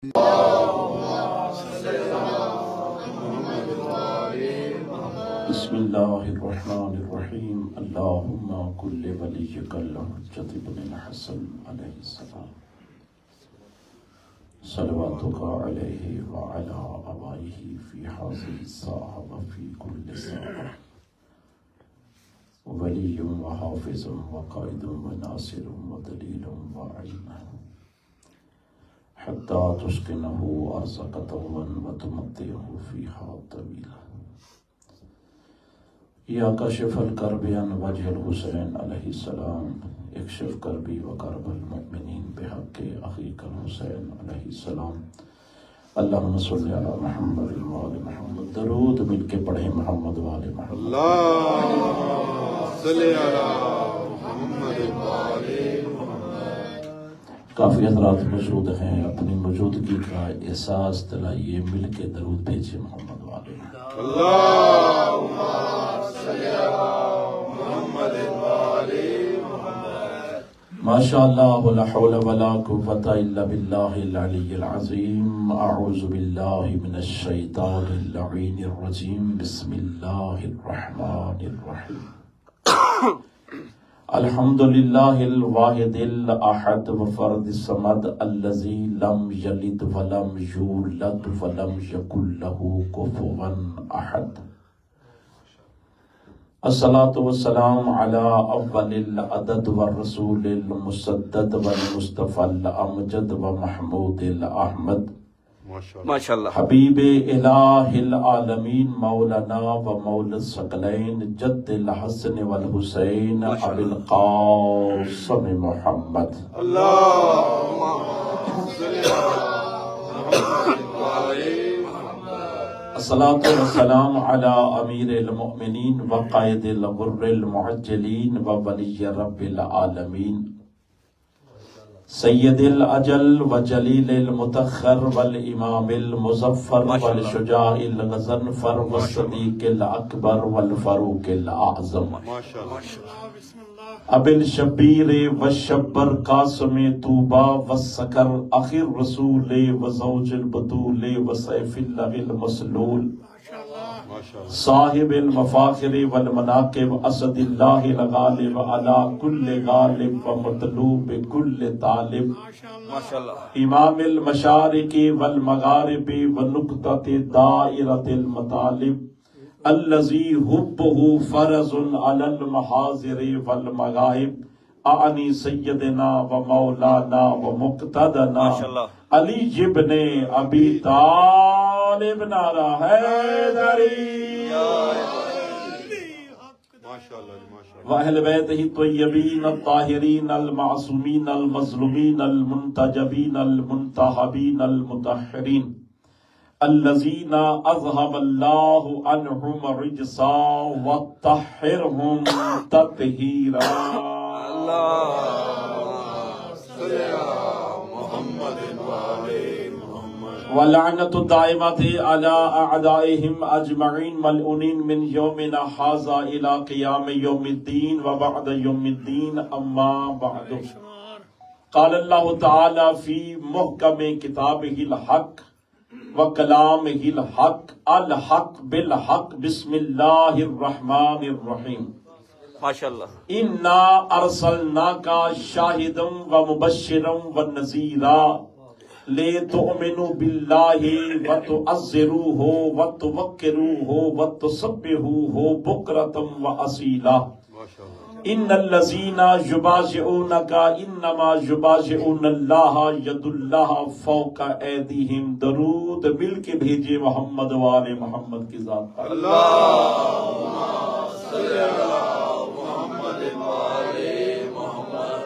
بسم اللہ الرحمن الرحیم اللہم کل ولیک الحجۃ بن الحسن علیہ السلام صلواتک علیہ وعلی آبائہ فی حاضر الساعہ وفی کل ساعہ ولی وحافظ وقائد وناصر ودلیل وعین حتی تسکنہ ارضک طوعا وتمتعہ فیہا طویلا یا کاشف الکرب عن وجہ الحسین علیہ السلام اکشف کربی وکرب المؤمنین بحق اخیک الحسین علیہ السلام اللہم صلی علی محمد وآل محمد درود مل کے پڑھیں محمد وآل محمد اللہم صلی علی محمد وآل محمد۔ کافی حضرات موجود ہیں، اپنی موجودگی کا احساس دلائیے، مل کے درود بھیجیں محمد وآل محمد۔ اللہم صلی علی محمد وآل محمد۔ ماشاءاللہ لا حول ولا قوة الا باللہ العلی العظیم۔ اعوذ باللہ من الشیطان اللعین الرجیم۔ بسم اللہ الرحمن الرحیم۔ الحمدللہ الواحد الاحد وفرد الصمد الذی لم یلد ولم یولد ولم یکن له کفوا احد۔ الصلاة والسلام علی اول العدد والرسول المسدد والمصطفى الامجد ومحمود الاحمد ماشاءاللہ۔ حبیب الہ العالمین مولانا و مولا الثقلین جد الحسن والحسین ابی القاسم محمد۔ اللہم صلی علی محمد وآل محمد۔ الصلاة والسلام علی امیر المؤمنین وقائد الغر المعجلین وولی رب العالمین سید الاجل وجلیل المتخر والامام المظفر والشجاع الغضنفر والصدیق الاکبر والفاروق الاعظم ابی الشبیر والشبر قاسم طوبى والسکر اخی الرسول وزوج البطول وسیف اللہ المسلول صاحب المفاخر والمناقب اسد اللہ الغالب علی کل غالب ومطلوب کل طالب امام المشارق والمغارب ونقطۃ دائرۃ المطالب الذی حبہ فرض علی المحاضر والمغائب اعنی سیدنا و مولانا و مقتدنا علی ابن ابی طالب نعرہ حیدری وأہل بیتہ الطیبین الطاہرین المعصومین المظلومین المنتجبین المنتخبین المطہرین الذین اذہب اللہ عنہم الرجس وطہرہم تطہیرا۔ وَلَعْنَةُ الدَّائِمَةِ عَلَىٰ أَعْدَائِهِمْ أَجْمَعِينَ مَلْعُونِينَ مِنْ يَوْمِنَا هَٰذَا إِلَىٰ قِيَامِ يَوْمِ الدِّينِ وَبَعْدَ يَوْمِ الدِّينِ أَمَّا بَعْدُ قَالَ اللَّهُ تَعَالَىٰ فِي مُحْكَمِ كِتَابِهِ الْحَقِّ وَكَلَامِهِ الْحَقِّ الْحَقِّ بِالْحَقِّ بسم اللہ الرحمن الرحیم۔ ماشاءاللہ۔ اِنَّا أَرْسَلْنَاكَ شَاهِدًا وَمُبَشِّرًا وَنَذِيرًا لِتُؤْمِنُوا بِاللَّهِ وَتُعَزِّرُوهُ وَتُوَقِّرُوهُ وَتُسَبِّحُوهُ بُكْرَةً وَأَصِيلًا إِنَّ الَّذِينَ يُبَايِعُونَكَ إِنَّمَا يُبَايِعُونَ اللَّهَ يَدُ اللَّهِ فَوْقَ أَيْدِيهِمْ۔ درود مل کے بھیجے محمد وآل محمد کی ذات پر۔ اللہم صلی علی محمد وآل محمد۔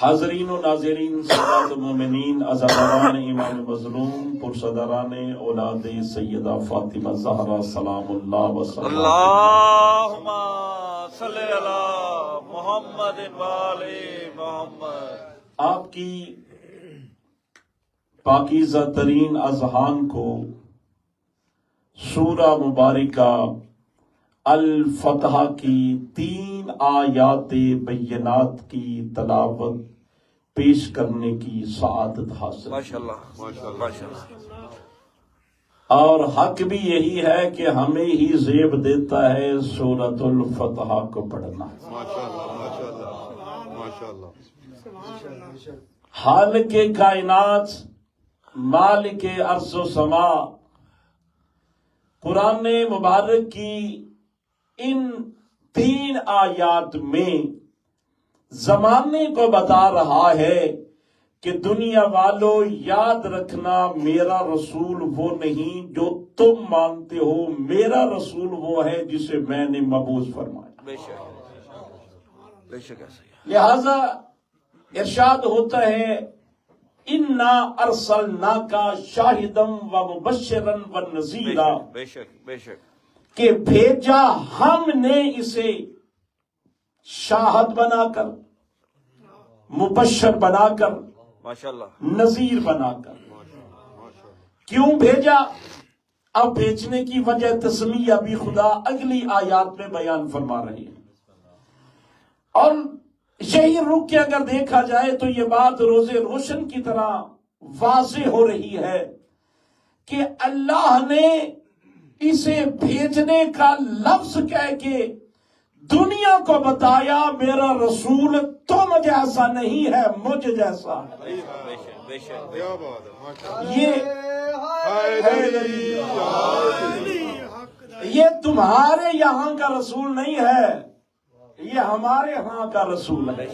حاضرین و ناظرین، سادات مومنین، عزاداران امام مظلوم، پرصدران اولاد سیدہ فاطمہ زہرا سلام اللہ وسلم، اللہم صلی علی محمد وآل محمد۔ آپ کی پاکیزہ ترین اذہان کو سورہ مبارکہ الفتح کی 3 آیات بینات کی تلاوت پیش کرنے کی سعادت حاصل. ماشاءاللہ ماشاءاللہ. اور حق بھی یہی ہے کہ ہمیں ہی زیب دیتا ہے سورۃ الفتح کو پڑھنا. خالق کائنات، مالک ارض و سما، قرآن مبارک کی ان 3 آیات میں زمانے کو بتا رہا ہے کہ دنیا والوں یاد رکھنا، میرا رسول وہ نہیں جو تم مانتے ہو، میرا رسول وہ ہے جسے میں نے مبعوث فرمایا. بے شک بے شک. لہذا ارشاد ہوتا ہے اِنَّا أَرْسَلْنَاكَ شَاهِدًا وَمُبَشِّرًا وَنَذِيرًا، بے شک بے شک. کہ بھیجا ہم نے اسے شاہد بنا کر، مبشر بنا کر، ماشاءاللہ نذیر بنا کر. کیوں بھیجا؟ اب بھیجنے کی وجہ تسمیہ بھی خدا اگلی آیات میں بیان فرما رہی ہے. اور یہی رک کے اگر دیکھا جائے تو یہ بات روزے روشن کی طرح واضح ہو رہی ہے کہ اللہ نے اسے بھیجنے کا لفظ کہہ کے دنیا کو بتایا میرا رسول تم جیسا نہیں ہے، مجھ جیسا ہے. یہ تمہارے یہاں کا رسول نہیں ہے، یہ ہمارے ہاں کا رسول ہے.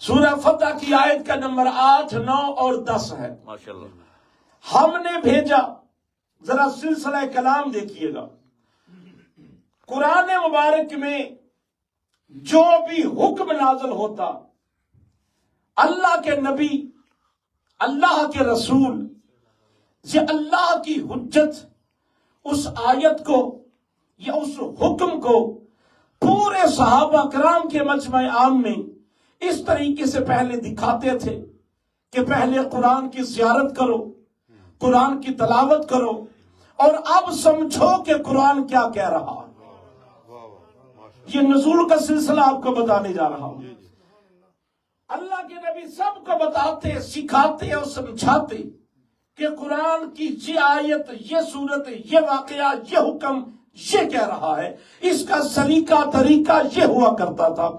سورہ فتح کی آیت کا نمبر 8، 9 اور 10 ہے. ماشاءاللہ. ہم نے بھیجا. ذرا سلسلہ کلام دیکھیے گا. قرآن مبارک میں جو بھی حکم نازل ہوتا، اللہ کے نبی، اللہ کے رسول، یہ اللہ کی حجت اس آیت کو یا اس حکم کو پورے صحابہ کرام کے مجمع عام میں اس طریقے سے پہلے دکھاتے تھے کہ پہلے قرآن کی زیارت کرو، قرآن کی تلاوت کرو، اور اب سمجھو کہ قرآن کیا کہہ رہا ہے. یہ نزول کا سلسلہ آپ کو بتانے جا رہا ہوں. اللہ کے نبی سب کو بتاتے، سکھاتے اور سمجھاتے کہ قرآن کی یہ آیت، یہ صورت، یہ واقعہ، یہ حکم یہ کہہ رہا ہے. اس کا سلیقہ طریقہ یہ ہوا کرتا تھا.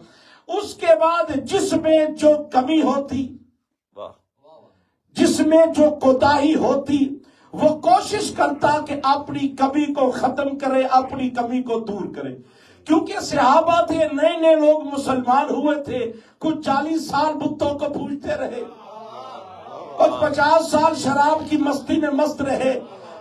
اس کے بعد جس میں جو کمی ہوتی، جس میں جو کوتاہی ہوتی، وہ کوشش کرتا کہ اپنی کمی کو ختم کرے، اپنی کمی کو دور کرے. کیونکہ صحابہ تھے، نئے نئے لوگ مسلمان ہوئے تھے. کچھ 40 سال بتوں کو پوجتے رہے، کچھ 50 سال شراب کی مستی میں مست رہے.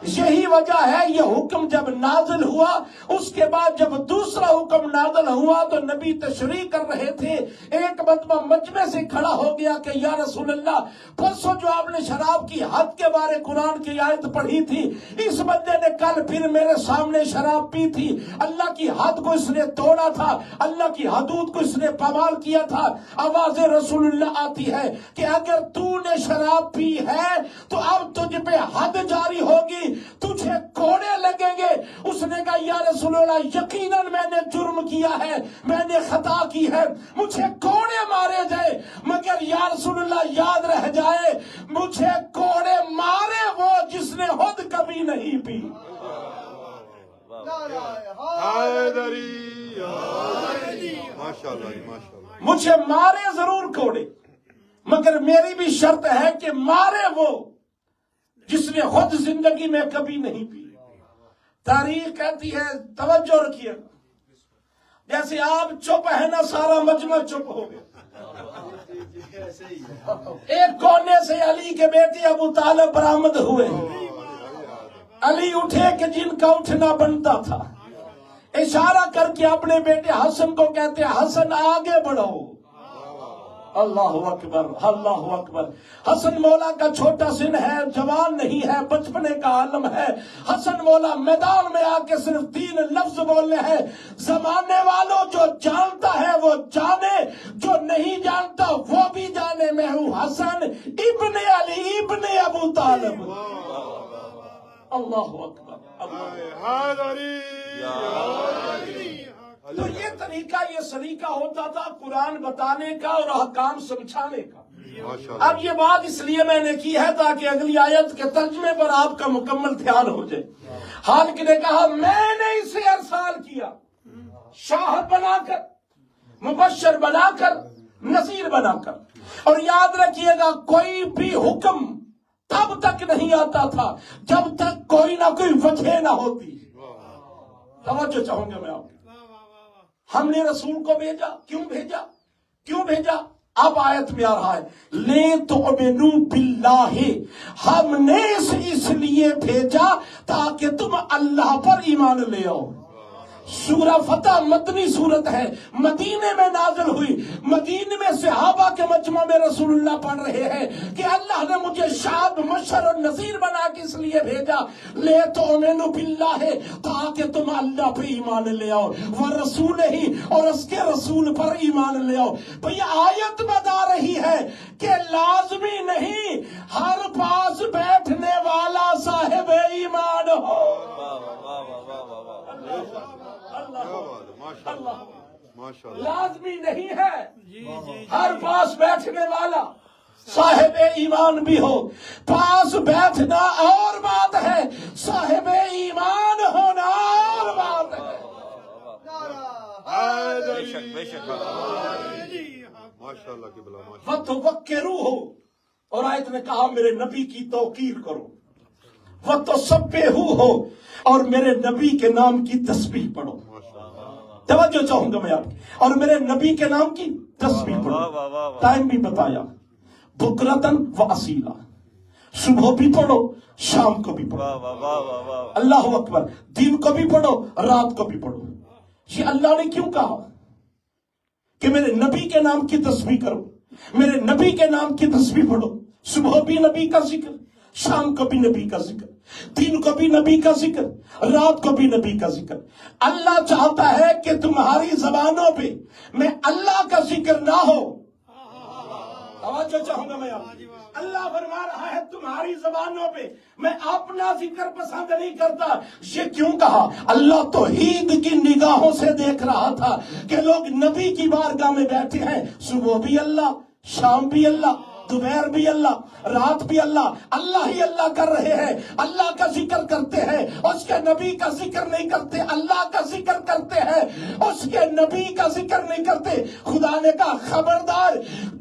یہی وجہ ہے یہ حکم جب نازل ہوا، اس کے بعد جب دوسرا حکم نازل ہوا تو نبی تشریح کر رہے تھے. ایک مرتبہ مجمع سے کھڑا ہو گیا کہ یا رسول اللہ، پرسوں جو آپ نے شراب کی حد کے بارے قرآن کی آیت پڑھی تھی، اس بندے نے کل پھر میرے سامنے شراب پی تھی. اللہ کی حد کو اس نے توڑا تھا، اللہ کی حدود کو اس نے پامال کیا تھا. آواز رسول اللہ آتی ہے کہ اگر تو نے شراب پی ہے تو اب تجھ پہ حد جاری ہوگی، تجھے کوڑے لگیں گے. اس نے کہا یا رسول اللہ، یقیناً میں نے جرم کیا ہے، میں نے خطا کی ہے، مجھے کوڑے مارے جائے، مگر یا رسول اللہ یاد رہ جائے مجھے کوڑے مارے وہ جس نے خود کبھی نہیں پی. مجھے مارے ضرور کوڑے، مگر میری بھی شرط ہے کہ مارے وہ جس نے خود زندگی میں کبھی نہیں پی. تاریخ کہتی ہے، توجہ رکھیے، جیسے آپ چپ ہے نا، سارا مجمع چپ ہو گیا. ایک کونے سے علی کے بیٹے ابو طالب برآمد ہوئے. علی اٹھے کہ جن کا اٹھنا بنتا تھا، اشارہ کر کے اپنے بیٹے حسن کو کہتے ہیں حسن آگے بڑھو. اللہ اکبر، اللہ اکبر. حسن مولا کا چھوٹا سن ہے، جوان نہیں ہے، بچپنے کا عالم ہے. حسن مولا میدان میں آ کے صرف 3 لفظ بولنے ہیں، زمانے والوں جو جانتا ہے وہ جانے، جو نہیں جانتا وہ بھی جانے، میں ہوں حسن ابن علی ابن ابو طالب. اللہ اکبر. تو یہ طریقہ، یہ سلیقہ ہوتا تھا قرآن بتانے کا اور احکام سمجھانے کا۔ اب یہ بات اس لیے میں نے کی ہے تاکہ اگلی آیت کے ترجمے پر آپ کا مکمل دھیان ہو جائے۔ خالق نے کہا میں نے اسے ارسال کیا شاہد بنا کر، مبشر بنا کر، نذیر بنا کر۔ اور یاد رکھیے گا کوئی بھی حکم تب تک نہیں آتا تھا جب تک کوئی نہ کوئی وجہ نہ ہوتی۔ توجہ چاہوں گا میں آپ کی۔ ہم نے رسول کو بھیجا، کیوں بھیجا؟ کیوں بھیجا؟ اب آیت میں آ رہا ہے لے تؤمنوا باللہ، ہم نے اس لیے بھیجا تاکہ تم اللہ پر ایمان لے آؤ۔ سورہ فتح مدنی صورت ہے، مدینے میں نازل ہوئی، مدینے میں صحابہ کے مجمع میں رسول اللہ پڑھ رہے ہیں کہ اللہ نے مجھے شاہد، مبشر اور نذیر بنا کے اس لیے بھیجا لے تؤمنوا باللہ، تاکہ تم اللہ پہ ایمان لے آؤ، ورسولہ ہی، اور اس کے رسول پر ایمان لے آؤ۔ بھئی آیت بتا رہی ہے کہ لازمی نہیں ہر پاس بیٹھنے والا صاحب ایمان ہو۔ لازمی نہیں ہے ہر پاس بیٹھنے والا صاحب ایمان بھی ہو۔ پاس بیٹھنا اور بات ہے، صاحب ایمان ہونا اور بات ہے۔ بے شک ماشاءاللہ کی بلا وَتُوَقِّرُوهُ، اور آیت نے کہا میرے نبی کی توقیر کرو۔ وَتُسَبِّحُوهُ، اور میرے نبی کے نام کی تسبیح پڑھو۔ توجہ چاہوں گا میں آپ کی، اور میرے نبی کے نام کی تسبیح پڑھو۔ ٹائم بھی بتایا، بکرتن و اصیلا، صبح بھی پڑھو شام کو بھی پڑھو۔ اللہ اکبر، دن کو بھی پڑھو رات کو بھی پڑھو۔ یہ اللہ نے کیوں کہا کہ میرے نبی کے نام کی تسبیح کرو، میرے نبی کے نام کی تسبیح پڑھو؟ صبح بھی نبی کا ذکر، شام کو بھی نبی کا ذکر، دن کو بھی نبی کا ذکر، رات کو بھی نبی کا ذکر۔ اللہ چاہتا ہے کہ تمہاری زبانوں پہ میں اللہ کا ذکر نہ ہو۔ توجہ چاہوں گا میں آپ، اللہ فرما رہا ہے تمہاری زبانوں پہ میں اپنا ذکر پسند نہیں کرتا۔ یہ کیوں کہا؟ اللہ توحید کی نگاہوں سے دیکھ رہا تھا کہ لوگ نبی کی بارگاہ میں بیٹھے ہیں، صبح بھی اللہ، شام بھی اللہ، دوپہر بھی اللہ، رات بھی اللہ، اللہ ہی اللہ کر رہے ہیں، اللہ کا ذکر کرتے ہیں، اس کے نبی کا ذکر نہیں کرتے، اللہ کا ذکر کرتے ہیں، اس کے نبی کا ذکر نہیں کرتے۔ خدا نے کہا خبردار،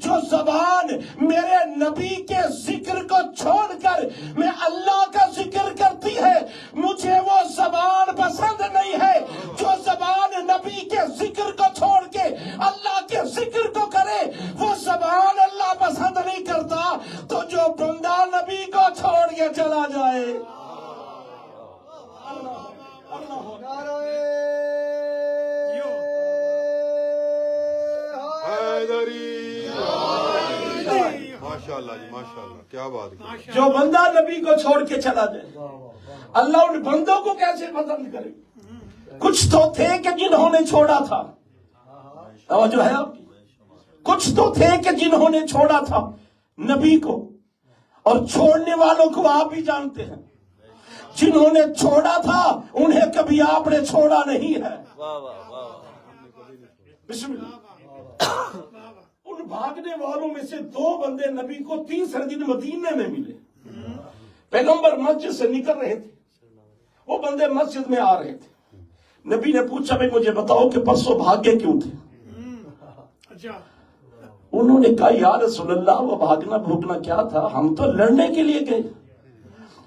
جو زبان میرے نبی کے ذکر کو چھوڑ کر میں اللہ کا ذکر کرتی ہے، مجھے وہ زبان پسند نہیں ہے۔ جو زبان نبی کے ذکر کو چھوڑ کے اللہ کے ذکر کو کرے، وہ زبان اللہ پسند نہیں کرتا۔ تو جو بندہ نبی کو چھوڑ کے چلا جائے، ماشاءاللہ جی ماشاءاللہ، کیا بات ہے۔ جو بندہ نبی کو چھوڑ کے چلا جائے، اللہ ان بندوں کو کیسے پسند کرے؟ کچھ تو تھے کہ جنہوں نے چھوڑا تھا، توجہ ہے آپ کی، کچھ تو تھے کہ جنہوں نے چھوڑا تھا نبی کو، اور چھوڑنے والوں کو آپ بھی جانتے ہیں، جنہوں نے چھوڑا تھا انہیں کبھی آپ نے چھوڑا نہیں ہے۔ بسم اللہ۔ ان بھاگنے والوں میں سے دو بندے نبی کو تیسرے دن مدینے میں ملے، پیغمبر مسجد سے نکل رہے تھے، وہ بندے مسجد میں آ رہے تھے، نبی نے پوچھا بھائی مجھے بتاؤ کہ پرسوں بھاگے کیوں تھے؟ انہوں نے کہا یا رسول اللہ وہ بھاگنا بھوگنا کیا تھا، ہم تو لڑنے کے لیے گئے،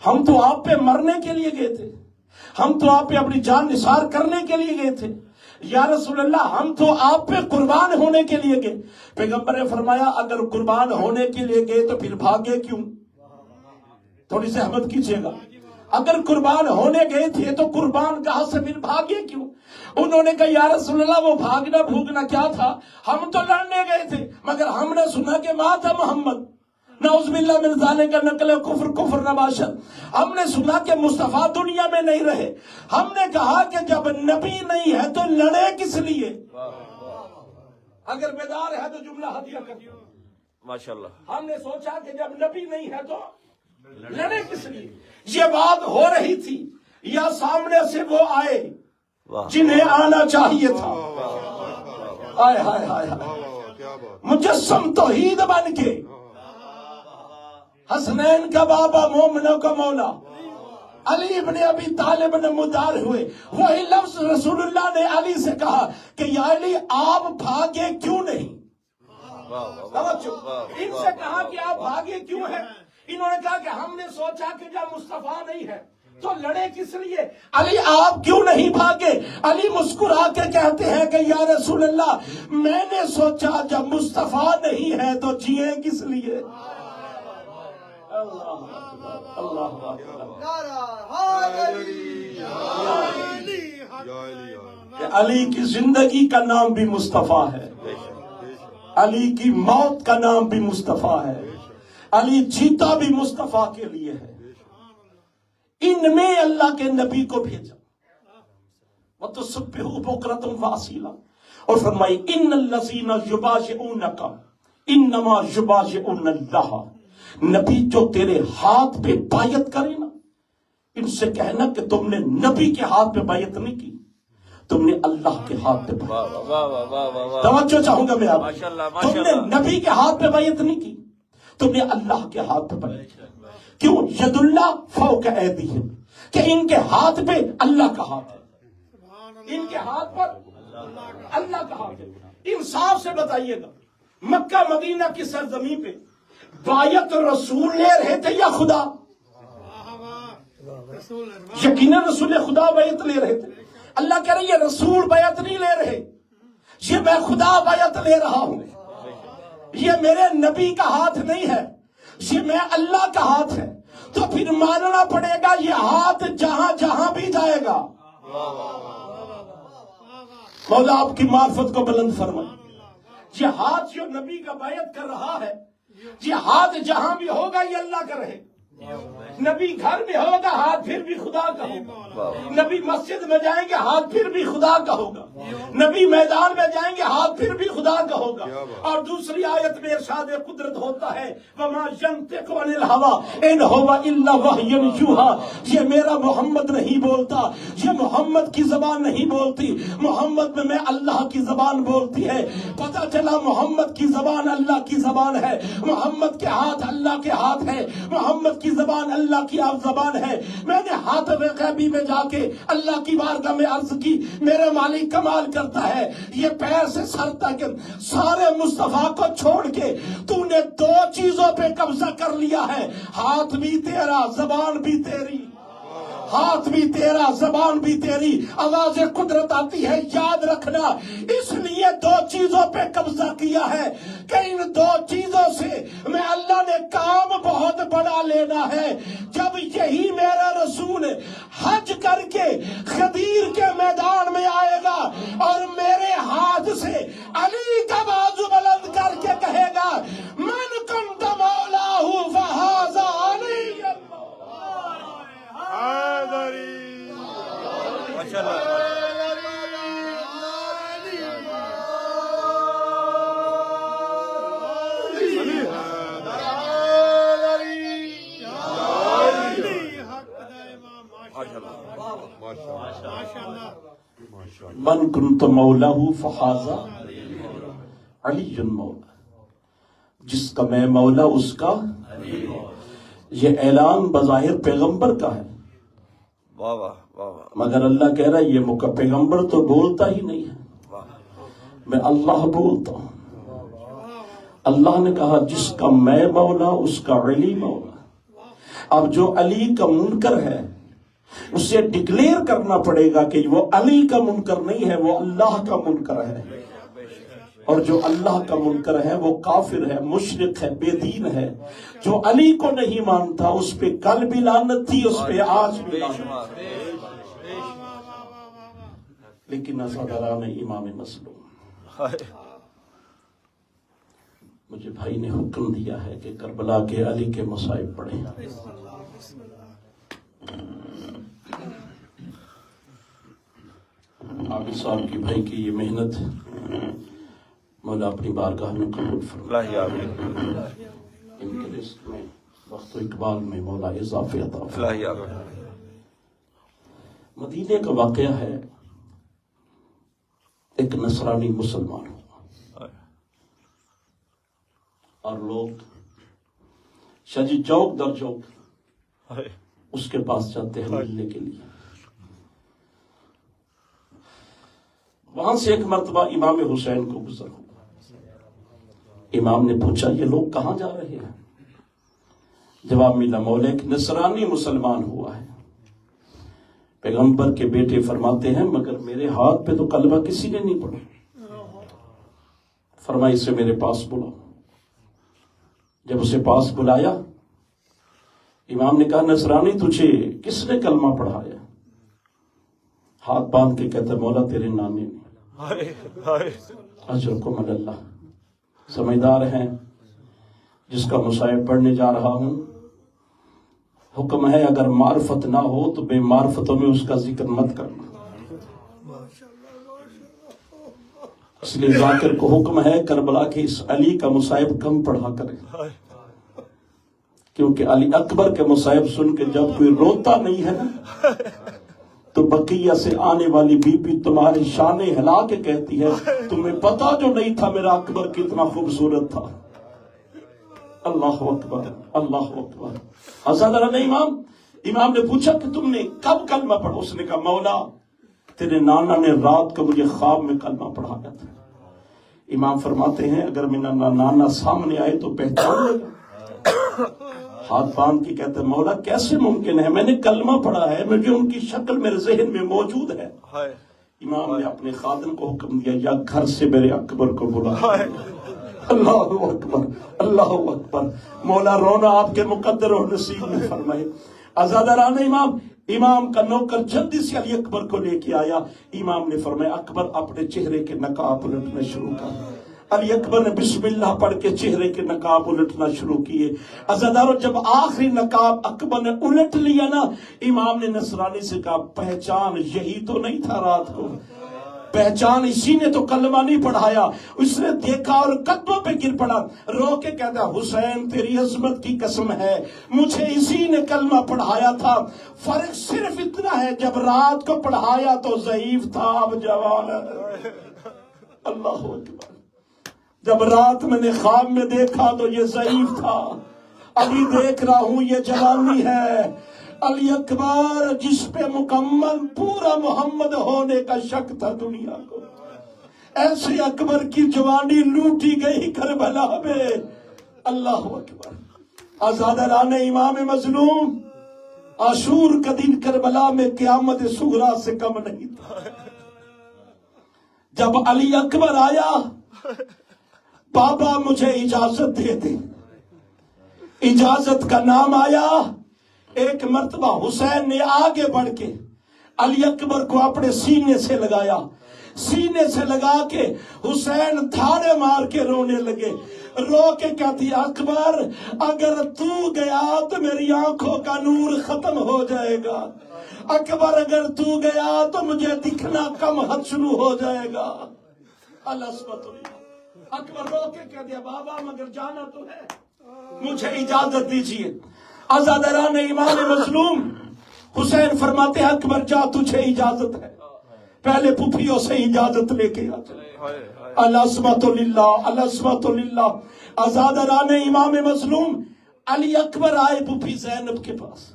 ہم تو آپ پہ مرنے کے لیے گئے تھے، ہم تو آپ پہ اپنی جان نثار کرنے کے لیے گئے تھے، یا رسول اللہ ہم تو آپ پہ قربان ہونے کے لیے گئے۔ پیغمبر نے فرمایا اگر قربان ہونے کے لیے گئے تو پھر بھاگے کیوں؟ تھوڑی سی احمد کیجئے گا، اگر قربان ہونے گئے تھے تو قربان کہاں سے پھر بھاگے کیوں؟ انہوں نے کہا یا رسول اللہ وہ بھاگنا بھوگنا کیا تھا، ہم تو لڑنے گئے تھے مگر ہم نے سنا کہ مات محمد، نعوذ باللہ من ذالک نقل کفر کفر نباشد، ہم نے سنا کہ مصطفیٰ دنیا میں نہیں رہے، ہم نے کہا کہ جب نبی نہیں ہے تو لڑے کس لیے؟ اگر بیدار ہے تو جملہ ہدیہ کر دو۔ ماشاءاللہ۔ ہم نے سوچا کہ جب نبی نہیں ہے تو لڑے کس لیے؟ یہ بات ہو رہی تھی یا سامنے سے وہ آئے جنہیں آنا چاہیے تھا. ہائے ہائے ہائے ہائے، کیا بات. مجسم توحید بن کے حسنین کا بابا، مومنوں کا مولا، علی ابن ابی طالب نے مدار ہوئے. وہی لفظ رسول اللہ نے علی سے کہا کہ یا علی آپ بھاگے کیوں نہیں. ان سے کہا کہ آپ بھاگے کیوں ہیں؟ انہوں نے کہا کہ ہم نے سوچا کہ جب مصطفیٰ نہیں ہے تو لڑے کس لیے. علی آپ کیوں نہیں بھاگے؟ علی مسکرا کے کہتے ہیں کہ یا رسول اللہ میں نے سوچا جب مصطفیٰ نہیں ہے تو جیے کس لیے. اللہ کہ علی کی زندگی کا نام بھی مصطفیٰ ہے، علی کی موت کا نام بھی مصطفیٰ ہے، علی جیتا بھی مصطفیٰ کے لیے ہے. ان میں اللہ کے نبی کو بھیجا. وَتُسَبِّحُوا بُكْرَةً وَأَصِيلًا، اور فرمائی ان الذین یبایعونک انما یبایعون اللہ. نبی جو تیرے ہاتھ پہ بیعت کرے نا، ان سے کہنا کہ تم نے نبی کے ہاتھ پہ بیعت نہیں کی، تم نے اللہ کے ہاتھ پہ بیعت. توجہ چاہوں گا میں آپ، تم نے نبی کے ہاتھ پہ بیعت نہیں کی، تم نے اللہ کے ہاتھ پہ بیعت کی. کیوں؟ ید اللہ فوق ایدیہم، کہ ان کے ہاتھ پہ اللہ کا ہاتھ ہے، ان کے ہاتھ پر اللہ کا ہاتھ ہے. انصاف سے بتائیے گا، مکہ مدینہ کی سرزمین پہ بیعت رسول لے رہے تھے یا خدا؟ یقیناً رسول خدا بیعت لے رہے تھے. اللہ کہہ رہے یہ رسول بیعت نہیں لے رہے، یہ میں خدا بیعت لے رہا ہوں. یہ میرے نبی کا ہاتھ نہیں ہے، یہ میں اللہ کا ہاتھ ہے. تو پھر ماننا پڑے گا یہ ہاتھ جہاں جہاں بھی جائے گا. مولا آپ کی معرفت کو بلند فرمائے. یہ ہاتھ جو نبی کا بیعت کر رہا ہے، یہ ہاتھ جہاں بھی ہوگا یہ اللہ کا رہے. نبی گھر میں ہوگا ہاتھ پھر بھی خدا کا ہوگا. نبی مسجد میں جائیں گے ہاتھ پھر بھی خدا کا ہوگا. نبی میدان میں جائیں گے ہاتھ پھر بھی خدا کا ہوگا. اور دوسری آیت میں ارشاد قدرت ہوتا ہے وَمَا يَنطِقُ عَنِ الْهَوَىٰ إِنْ هُوَ إِلَّا وَحْيٌ يُوحَىٰ. یہ میرا محمد نہیں بولتا، یہ محمد کی زبان نہیں بولتی، محمد میں اللہ کی زبان بولتی ہے. پتہ چلا محمد کی زبان اللہ کی زبان ہے، محمد کے ہاتھ اللہ کے ہاتھ ہے، محمد کی زبان اللہ کی آپ زبان ہے. میں نے حاتم غیبی میں جا کے اللہ کی بارگاہ میں عرض کی میرے مالک کمال کرتا ہے، یہ پیر سے سر تک سارے مصطفیٰ کو چھوڑ کے تو نے دو چیزوں پہ قبضہ کر لیا ہے، ہاتھ بھی تیرا زبان بھی تیری. ہاتھ بھی تیرا زبان بھی تیری. آواز قدرت آتی ہے یاد رکھنا، اس لیے دو چیزوں پہ قبضہ کیا ہے کہ ان دو چیزوں سے میں اللہ نے کام بہت بڑا لینا ہے. جب یہی میرا رسول حج کر کے غدیر کے میدان میں آئے گا اور میرے ہاتھ سے علی کا بازو بلند کر کے کہے گا من کنت مولاہ فہذا علی. من کنت مولاہ فہذا علی مولا، جس کا میں مولا اس کا. یہ اعلان بظاہر پیغمبر کا ہے، مگر اللہ کہہ رہا ہے یہ پیغمبر تو بولتا ہی نہیں ہے، میں اللہ بولتا ہوں. اللہ نے کہا جس کا میں مولا اس کا علی مولا. اب جو علی کا منکر ہے اسے ڈکلیئر کرنا پڑے گا کہ وہ علی کا منکر نہیں ہے، وہ اللہ کا منکر ہے. اور جو اللہ کا منکر ہے وہ کافر ہے، مشرک ہے، بے دین ہے. جو علی کو نہیں مانتا اس پہ کل بھی لعنت تھی، اس پہ آج بھی لعنت. لیکن عزاداران امام مظلوم، مجھے بھائی نے حکم دیا ہے کہ کربلا کے علی کے مصائب پڑھیں. عابد صاحب کی بھائی کی یہ محنت مولا اپنی بارگاہ میں قبول فرمائے. ان کے رزق میں وقت و اقبال میں مولا اضافے عطا فرمائے. مدینے کا واقعہ ہے ایک نصرانی مسلمان ہوا اور لوگ شجی چوک در چوک اس کے پاس جاتے ہیں ملنے کے لیے. وہاں سے ایک مرتبہ امام حسین کو گزر ہوا. امام نے پوچھا یہ لوگ کہاں جا رہے ہیں؟ جواب ملا مولا ایک نصرانی مسلمان ہوا ہے. پیغمبر کے بیٹے فرماتے ہیں مگر میرے ہاتھ پہ تو کلمہ کسی نے نہیں پڑھا. فرمایا اسے میرے پاس بلاؤ. جب اسے پاس بلایا امام نے کہا نصرانی تجھے کس نے کلمہ پڑھایا؟ ہاتھ باندھ کے کہتا مولا تیرے نانے نے. اجرکم علی اللہ. سمجھدار ہیں جس کا مصائب پڑھنے جا رہا ہوں. حکم ہے اگر معرفت نہ ہو تو بے معرفتوں میں اس کا ذکر مت کرنا. اس لیے ذاکر کو حکم ہے کربلا کے اس علی کا مصائب کم پڑھا کرے، کیونکہ علی اکبر کے مصائب سن کے جب کوئی روتا نہیں ہے نا تو بقیہ سے آنے والی بی بی تمہاری شانیں ہلا کے کہتی ہے تمہیں پتا جو نہیں تھا میرا اکبر کتنا خوبصورت تھا. اللہ اکبر اللہ اکبر. حضرت امام نے پوچھا کہ تم نے کب کلمہ پڑھا؟ اس نے کہا مولا تیرے نانا نے رات کو مجھے خواب میں کلمہ پڑھایا تھا. امام فرماتے ہیں اگر میرا نانا سامنے آئے تو پہچان لے گا. ہاتھ باندھ کے کہتے مولا کیسے ممکن ہے؟ میں نے کلمہ پڑھا ہے، مجھے ان کی شکل میرے ذہن میں موجود ہے. امام نے اپنے خادم کو حکم دیا یا گھر سے میرے اکبر کو بلا. اللہ اکبر اللہ اکبر. مولا رونا آپ کے مقدر و نصیب میں فرمائے. آزاداران امام کا نوکر جلدی سے علی اکبر کو لے کے آیا. امام نے فرمایا اکبر اپنے چہرے کے نقاب الٹنا شروع کر. علی اکبر نے بسم اللہ پڑھ کے چہرے کے نقاب الٹنا شروع کیے. عزاداروں جب آخری نقاب اکبر نے الٹ لیا نا امام نے نصرانی سے کہا پہچان یہی تو نہیں تھا رات کو؟ پہچان اسی نے تو کلمہ نہیں پڑھایا. اس نے دیکھا اور قدموں پہ گر پڑا. رو کے کہتا حسین تیری عظمت کی قسم ہے مجھے اسی نے کلمہ پڑھایا تھا. فرق صرف اتنا ہے جب رات کو پڑھایا تو ضعیف تھا اب جوان ہے. اللہ اکبر. جب رات میں نے خواب میں دیکھا تو یہ ضعیف تھا، ابھی دیکھ رہا ہوں یہ جوانی ہے. علی اکبر جس پہ مکمل پورا محمد ہونے کا شک تھا دنیا کو، ایسے اکبر کی جوانی لوٹی گئی کربلا میں. اللہ اکبر. آزاداران امام مظلوم عاشور کا دن کربلا میں قیامت صغریٰ سے کم نہیں تھا. جب علی اکبر آیا بابا مجھے اجازت دے دے. اجازت کا نام آیا. ایک مرتبہ حسین نے آگے بڑھ کے علی اکبر کو اپنے سینے سے لگایا. سینے سے لگا کے حسین دھاڑے مار کے رونے لگے. رو کے کہتی اکبر اگر تو گیا تو میری آنکھوں کا نور ختم ہو جائے گا. اکبر اگر تو گیا تو مجھے دکھنا کم حد شروع ہو جائے گا. اکبر رو کے کہہ دیا بابا مگر جانا تو ہے، مجھے اجازت دیجیے. آزاداران امام مظلوم حسین فرماتے ہیں اکبر جا تجھے اجازت ہے، پہلے پھوپھیوں سے اجازت لے کے آ. العصمت للہ العصمت للہ. آزاداران امام مظلوم علی اکبر آئے پھوپھی زینب کے پاس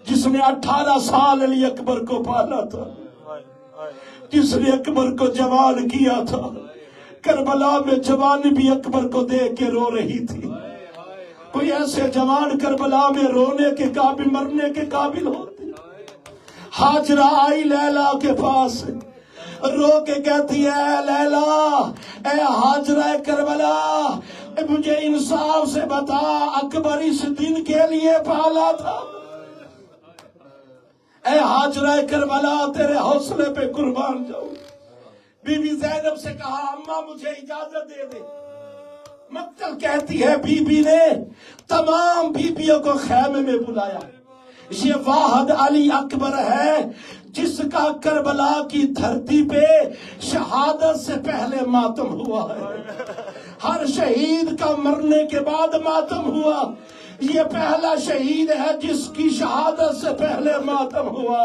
جس نے 18 سال علی اکبر کو پالا تھا، جس نے اکبر کو جوان کیا تھا. کربلا میں جوانی بھی اکبر کو دیکھ کے رو رہی تھی. کوئی ایسے جوان کربلا میں رونے کے قابل مرنے کے قابل ہوتے. ہاجرہ آئی لیلا کے پاس رو کے کہتی ہے لیلا اے ہاجرہ کربلا مجھے انصاف سے بتا اکبر اس دن کے لیے پالا تھا؟ اے ہاجرہ کربلا تیرے حوصلے پہ قربان جاؤں. بی بی زینب سے کہا اماں مجھے اجازت دے دے. مقتل کہتی ہے بی بی نے تمام بیبیوں کو خیمے میں بلایا. یہ واحد علی اکبر ہے جس کا کربلا کی دھرتی پہ شہادت سے پہلے ماتم ہوا ہے. ہر شہید کا مرنے کے بعد ماتم ہوا. یہ پہلا شہید ہے جس کی شہادت سے پہلے ماتم ہوا.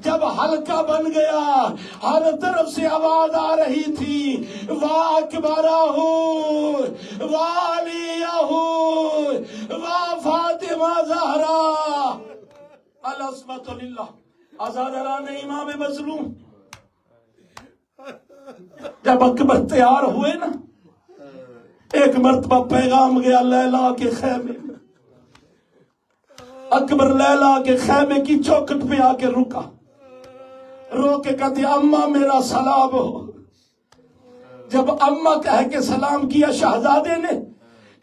جب ہلکا بن گیا ہر طرف سے آواز آ رہی تھی واہ اکبرہ واہ علی واہ فاطمہ زہرا العصمت للہ آزادران امام مظلوم. جب اکبر تیار ہوئے نا ایک مرتبہ پیغام گیا لیلا کے خیمے میں. اکبر لیلا کے خیمے کی چوکھٹ پہ آ کے رکا رو کے کہتی اماں میرا سلام ہو. جب اماں کہہ کے سلام کیا شہزادے نے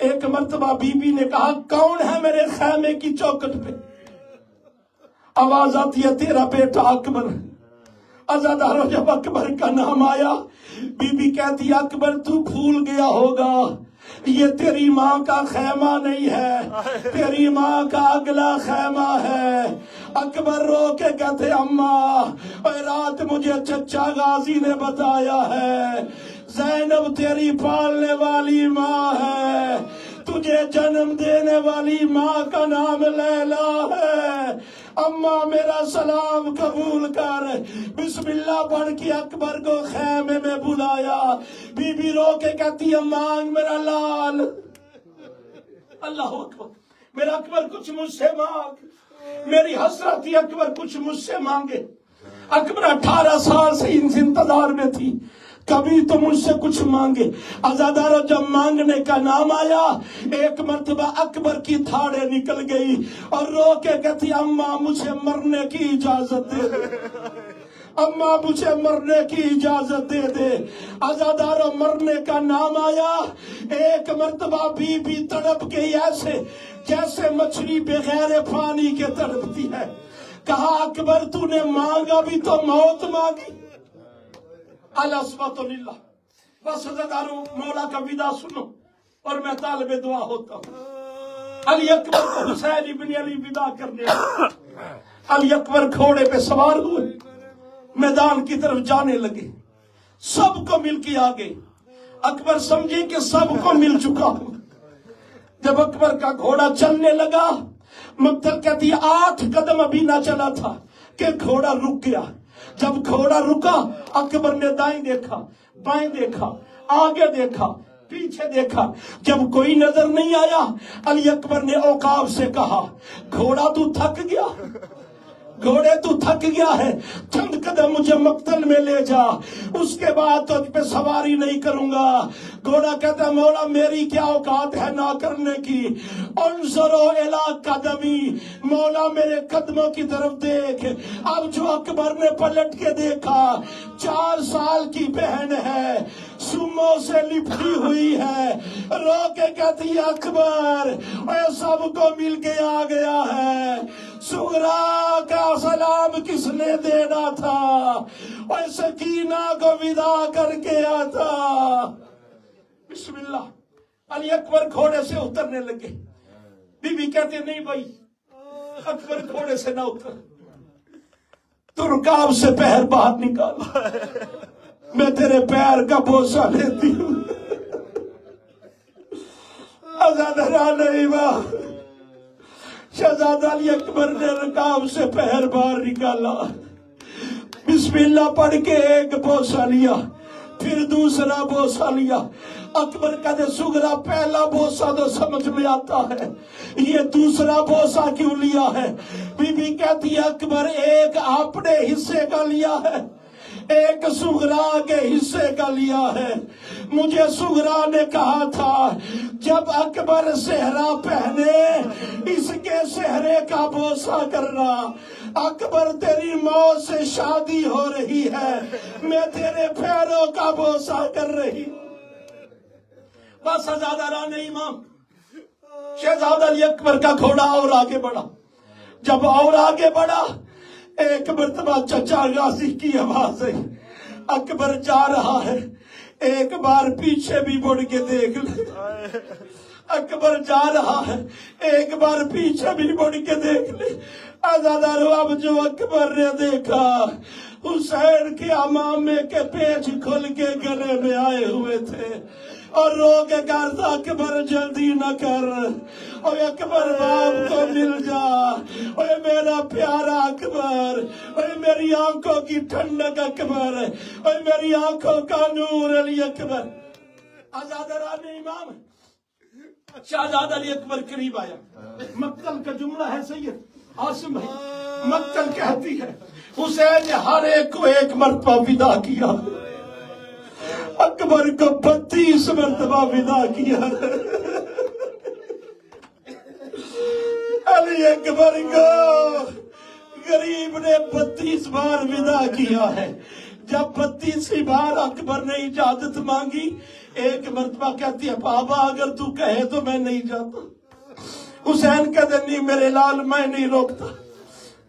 ایک مرتبہ بی بی نے کہا کون ہے میرے خیمے کی چوکھٹ پہ؟ آواز آتی ہے تیرا بیٹا اکبر. عزادارو جب اکبر کا نام آیا بی بی کہتی اکبر تو بھول گیا ہوگا یہ تیری ماں کا خیمہ نہیں ہے تیری ماں کا اگلا خیمہ ہے. اکبر رو کے کہتے اماں رات مجھے چچا غازی نے بتایا ہے زینب تیری پالنے والی ماں ہے تجھے جنم دینے والی ماں کا نام لیلا ہے. اماں میرا سلام قبول کر. بسم اللہ پڑھ کے اکبر کو خیمے میں بلایا. بی بی رو کے کہتی ہے مانگ میرا لال. اللہ اکبر. میرا اکبر کچھ مجھ سے مانگ. میری حسرت تھی اکبر کچھ مجھ سے مانگے. اکبر 18 سال سے انتظار میں تھی کبھی تو مجھ سے کچھ مانگے. عزادارو جب مانگنے کا نام آیا ایک مرتبہ اکبر کی دھاڑیں نکل گئی اور رو کے کہتی اماں مجھے مرنے کی اجازت دے دے اماں مجھے مرنے کی اجازت دے دے. عزادارو مرنے کا نام آیا ایک مرتبہ بی بی تڑپ گئی ایسے جیسے مچھلی بغیر پانی کے تڑپتی ہے. کہا اکبر تو نے مانگا بھی تو موت مانگی. العصمت للہ. بس عزادارو مولا کا ودا سنو اور میں طالب دعا ہوتا ہوں. علی اکبر کو حسین ابن علی ودا کرنے علی اکبر گھوڑے پہ سوار ہوئے میدان کی طرف جانے لگے. سب کو مل کے آگے اکبر سمجھے کہ سب کو مل چکا ہوں. جب اکبر کا گھوڑا چلنے لگا مقتل کہتی 8 قدم ابھی نہ چلا تھا کہ گھوڑا رک گیا. جب گھوڑا رکا اکبر نے دائیں دیکھا بائیں دیکھا آگے دیکھا پیچھے دیکھا. جب کوئی نظر نہیں آیا علی اکبر نے عقاب سے کہا گھوڑا تو تھک گیا گھوڑے تو تھک گیا ہے چند قدم مجھے مقتل میں لے جا اس کے بعد تجھ پہ سواری نہیں کروں گا. گھوڑا کہتا ہے مولا میری کیا اوقات ہے نہ کرنے کی. انظروا الی قدمی مولا میرے قدموں کی طرف دیکھ. اب جو اکبر نے پلٹ کے دیکھا 4 سال کی بہن ہے سموں سے لپٹی ہوئی ہے. رو کے کہتی اکبر اے سب کو مل کے آ گیا ہے. سغرا کا سلام کس نے دینا تھا اور سکینہ کو ودا کر کے آتا. بسم اللہ. علی اکبر گھوڑے سے اترنے لگے. بی بی کہتے نہیں بھائی اکبر گھوڑے سے نہ اتر تو رکاب سے پہر باہر نکال میں تیرے پیر کا بوسہ لیتی ہوں. آزادہ نہیں واہ. شہزادہ علی اکبر نے رکاب سے پہر باہر نکالا. بسم اللہ پڑھ کے ایک بوسہ لیا پھر دوسرا بوسہ لیا. اکبر کہتے سغرا پہلا بوسہ تو سمجھ میں آتا ہے یہ دوسرا بوسہ کیوں لیا ہے. بی بی کہتی اکبر ایک اپنے حصے کا لیا ہے ایک سغرا کے حصے کا لیا ہے. مجھے سغرا نے کہا تھا جب اکبر صحرا پہنے اس کے صحرے کا بوسہ کرنا. اکبر تیری موت سے شادی ہو رہی ہے میں تیرے پیروں کا بوسہ کر رہی. بس عزاداران امام شہزادہ علی اکبر کا گھوڑا اور آگے بڑھا. جب اور آگے بڑھا ایک مرتبہ چچا غازی کی آواز ہے. اکبر جا رہا ہے ایک بار پیچھے بھی مڑ کے دیکھ لے. اکبر جا رہا ہے ایک بار پیچھے بھی مڑ کے دیکھ لے. آزادارو اب جو اکبر نے دیکھا حسین کے امامے کے پیچ کھل کے گلے میں آئے ہوئے تھے اور رو کے کہتا اکبر جلدی نہ کر اور اکبر باپ کو مل جا اور میرا پیارا اکبر، اے میری آنکھوں کی ٹھنڈک اکبر، اے میری آنکھوں کا نور علی اکبر۔ آزادران امام شہزادہ علی اکبر قریب آیا۔ مقتل کا جملہ ہے سید عاصم بھائی، مقتل کہتی ہے حسین نے ہر ایک کو ایک مرتبہ ودا کیا، اکبر کو 32 مرتبہ ودا کیا۔ علی اکبر کو غریب نے 32 بار ودا کیا ہے۔ جب 32ویں بار اکبر نے اجازت مانگی، ایک مرتبہ کہتی ہے بابا اگر تو کہے تو میں نہیں جاتا۔ حسین کہتے نہیں میرے لال میں نہیں روکتا،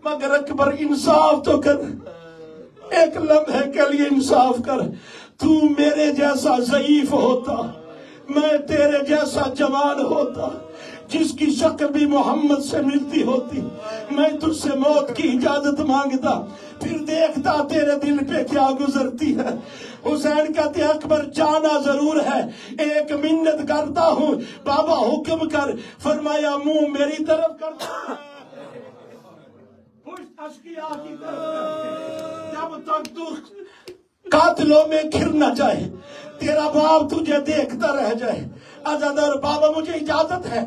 مگر اکبر انصاف تو کر، ایک لمحے کے لیے انصاف کر۔ تو میرے جیسا ضعیف ہوتا، میں تیرے جیسا جوان ہوتا، جس کی شکل بھی محمد سے ملتی ہوتی، میں تجھ سے موت کی اجازت مانگتا، پھر دیکھتا تیرے دل پہ کیا گزرتی ہے۔ حسین کہتے ہیں اکبر جانا ضرور ہے، ایک منت کرتا ہوں بابا حکم کر۔ فرمایا منہ میری طرف کرتا پشت اشکیا کی طرف، جب تک تو قاتلوں میں گر نہ جائے، تیرا باپ تجھے دیکھتا رہ جائے۔ آزادار بابا مجھے اجازت ہے۔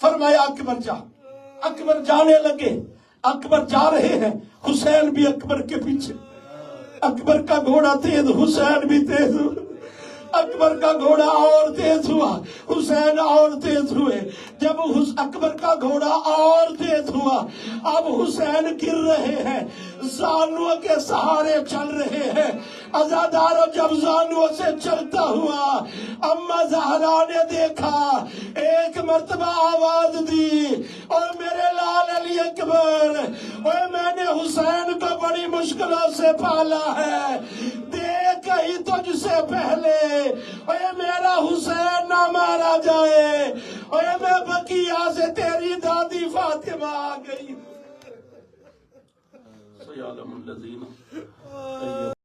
فرمایا اکبر جا۔ اکبر جانے لگے، اکبر جا رہے ہیں، حسین بھی اکبر کے پیچھے۔ اکبر کا گھوڑا تیز، حسین بھی تیز۔ اکبر کا گھوڑا اور تیز ہوا، حسین اور تیز ہوئے۔ جب اکبر کا گھوڑا اور تیز ہوا، اب حسین گر رہے ہیں، زانوں کے سہارے چل رہے ہیں۔ عزادارو جب زانوں سے چلتا ہوا، اما زہرا نے دیکھا، ایک مرتبہ آواز دی، اور میرے لال علی اکبر، اور میں نے حسین کو بڑی مشکلوں سے پالا ہے، دیکھ ہی تجھ سے پہلے اے میرا حسین نہ مارا جائے، اے میں بقیہ سے تیری دادی فاطمہ آ گئی۔ سیعلم الذین